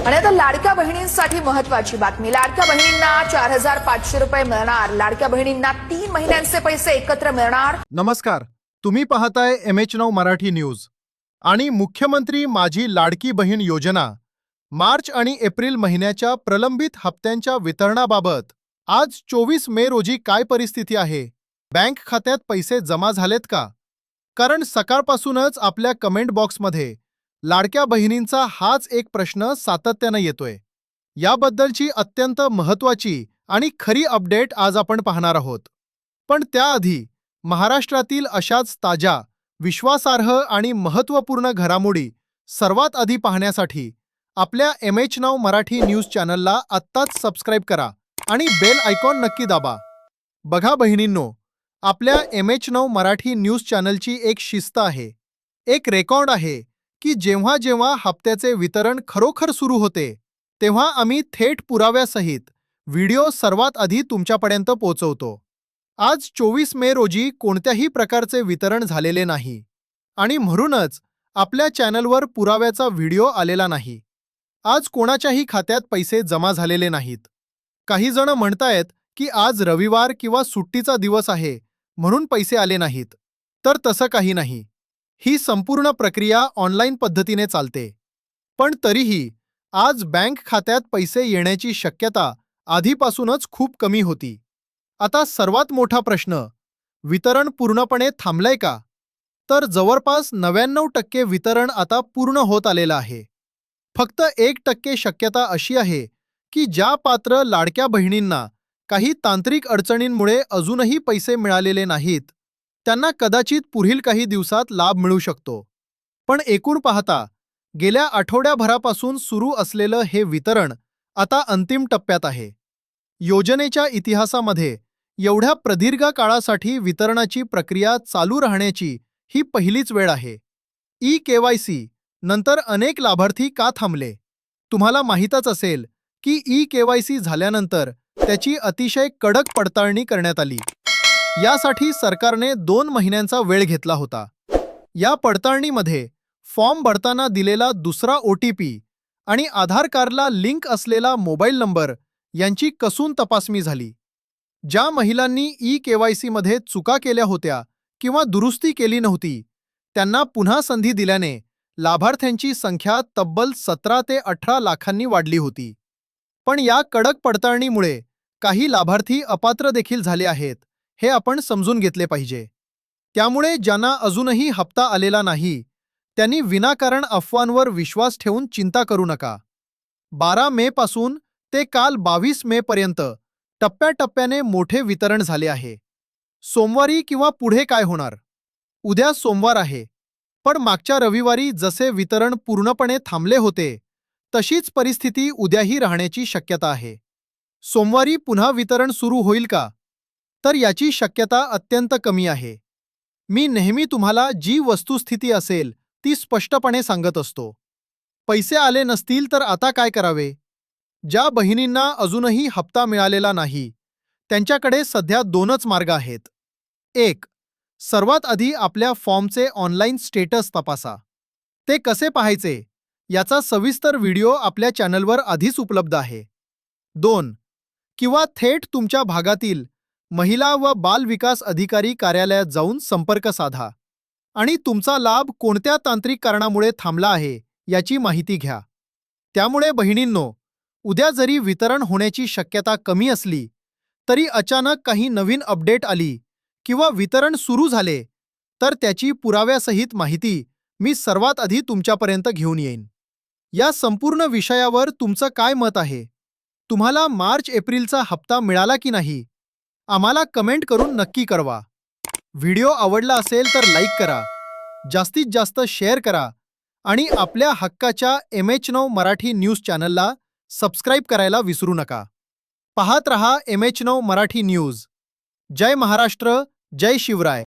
आणि आता लाडक्या बहिणींसाठी महत्त्वाची बातमी। लाडक्या बहिणींना 4500 रुपये मिळणार। लाडक्या बहिणींना 3 महिन्यांचे पैसे एकत्र मिळणार। नमस्कार, तुम्ही पाहताय MH9 मराठी न्यूज। आणि मुख्यमंत्री माझी लाडकी बहीण योजना मार्च आणि एप्रिल महिन्याच्या प्रलंबित हप्त्यांच्या वितरणाबाबत आज 24 मे रोजी काय परिस्थिती आहे? बँक खात्यात पैसे जमा झालेत का? कारण सकाळपासूनच आपल्या कमेंट बॉक्समध्ये लाडक्या बहिणींचा हाच एक प्रश्न सातत्याने येतोय। याबद्दलची अत्यंत महत्त्वाची आणि खरी अपडेट आज आपण पाहणार आहोत। पण त्याआधी महाराष्ट्रातील अशाच ताज्या, विश्वासार्ह आणि महत्त्वपूर्ण घडामोडी सर्वात आधी पाहण्यासाठी आपल्या MH9 मराठी न्यूज चॅनलला आत्ताच सबस्क्राइब करा आणि बेल आयकॉन नक्की दाबा। बघा बहिणींनो, आपल्या MH9 मराठी न्यूज चॅनलची एक शिस्त आहे, एक रेकॉर्ड आहे की जेव्हा जेव्हा हप्त्याचे वितरण खरोखर सुरू होते तेव्हा आम्ही थेट पुराव्यासहित व्हिडिओ सर्वात आधी तुमच्यापर्यंत पोहोचवतो। आज 24 मे रोजी कोणत्याही प्रकारचे वितरण झालेले नाही आणि म्हणूनच आपल्या चॅनलवर पुराव्याचा व्हिडिओ आलेला नाही। आज कोणाच्याही खात्यात पैसे जमा झालेले नाहीत। काही जण म्हणतायत की आज रविवार किंवा सुट्टीचा दिवस आहे म्हणून पैसे आले नाहीत, तर तसं काही नाही। ही संपूर्ण प्रक्रिया ऑनलाईन पद्धतीने चालते। पण तरीही आज बँक खात्यात पैसे येण्याची शक्यता आधीपासूनच खूप कमी होती। आता सर्वात मोठा प्रश्न, वितरण पूर्णपणे थांबलंय का? तर जवळपास 99% वितरण आता पूर्ण होत आलेलं आहे। फक्त 1% शक्यता अशी आहे की ज्या पात्र लाडक्या बहिणींना काही तांत्रिक अडचणींमुळे अजूनही पैसे मिळालेले नाहीत, त्यांना कदाचित पुढील काही दिवसात लाभ मिळू शकतो। पण एकूण पाहता गेल्या आठवड्याभरापासून सुरू असलेलं हे वितरण आता अंतिम टप्प्यात आहे। योजनेच्या इतिहासामध्ये एवढ्या प्रदीर्घ काळासाठी वितरणाची प्रक्रिया चालू राहण्याची ही पहिलीच वेळ आहे। ई-KYC नंतर अनेक लाभार्थी का थांबले? तुम्हाला माहीतच असेल की ई-KYC झाल्यानंतर त्याची अतिशय कडक पडताळणी करण्यात आली। यासाठी सरकारने 2 महिन्यांचा वेळ घेतला होता। या पडताळणीमध्ये फॉर्म भरताना दिलेला दुसरा OTP आणि आधार कार्डला लिंक असलेला मोबाईल नंबर यांची कसून तपासणी झाली। ज्या महिलांनी ई-KYC मध्ये चुका केल्या होत्या किंवा दुरुस्ती केली नव्हती, त्यांना पुन्हा संधी दिल्याने लाभार्थ्यांची संख्या तब्बल 17 ते 18 लाखांनी वाढली होती। पण या कडक पडताळणीमुळे काही लाभार्थी अपात्र देखील झाले आहेत, हे आपण समजून घेतले पाहिजे। त्यामुळे ज्यांना अजूनही हप्ता आलेला नाही त्यांनी विनाकारण अफवांवर विश्वास ठेवून चिंता करू नका। 12 मे पासून ते काल 22 मे पर्यंत टप्प्याटप्प्याने मोठे वितरण झाले आहे। सोमवारी किंवा पुढे काय होणार? उद्या सोमवार आहे, पण मागच्या रविवारी जसे वितरण पूर्णपणे थांबले होते तशीच परिस्थिती उद्याही राहण्याची शक्यता आहे। सोमवारी पुन्हा वितरण सुरू होईल का? तर याची शक्यता अत्यंत कमी आहे। मी नेहमी तुम्हाला जी वस्तुस्थिती असेल ती स्पष्टपणे सांगत असतो। पैसे आले नसतील तर आता काय करावे? ज्या बहिणींना अजूनही हप्ता मिळालेला नाही त्यांच्याकडे सध्या 2च मार्ग आहेत। 1. सर्वात आधी आपल्या फॉर्मचे ऑनलाईन स्टेटस तपासा। ते कसे पाहायचे याचा सविस्तर व्हिडिओ आपल्या चॅनलवर आधीच उपलब्ध आहे। 2. किंवा थेट तुमच्या भागातील महिला व बाल विकास अधिकारी कार्यालयात जाऊन संपर्क साधा आणि तुमचा लाभ कोणत्या तांत्रिक कारणामुळे थांबला आहे याची माहिती घ्या। त्यामुळे बहिणींनो, उद्या जरी वितरण होण्याची शक्यता कमी असली तरी अचानक काही नवीन अपडेट आली किंवा वितरण सुरू झाले तर त्याची पुराव्यासहित माहिती मी सर्वात आधी तुमच्यापर्यंत घेऊन येईन। या संपूर्ण विषयावर तुमचं काय मत आहे? तुम्हाला मार्च-एप्रिलचा हप्ता मिळाला की नाही? आम्हाला कमेंट करून नक्की कळवा। व्हिडिओ आवडला असेल तर लाईक करा, जास्तीत जास्त शेअर करा आणि आपल्या हक्काच्या MH9 मराठी न्यूज चॅनलला सबस्क्राइब करायला विसरू नका। पाहत रहा MH9 मराठी न्यूज। जय महाराष्ट्र, जय शिवराय।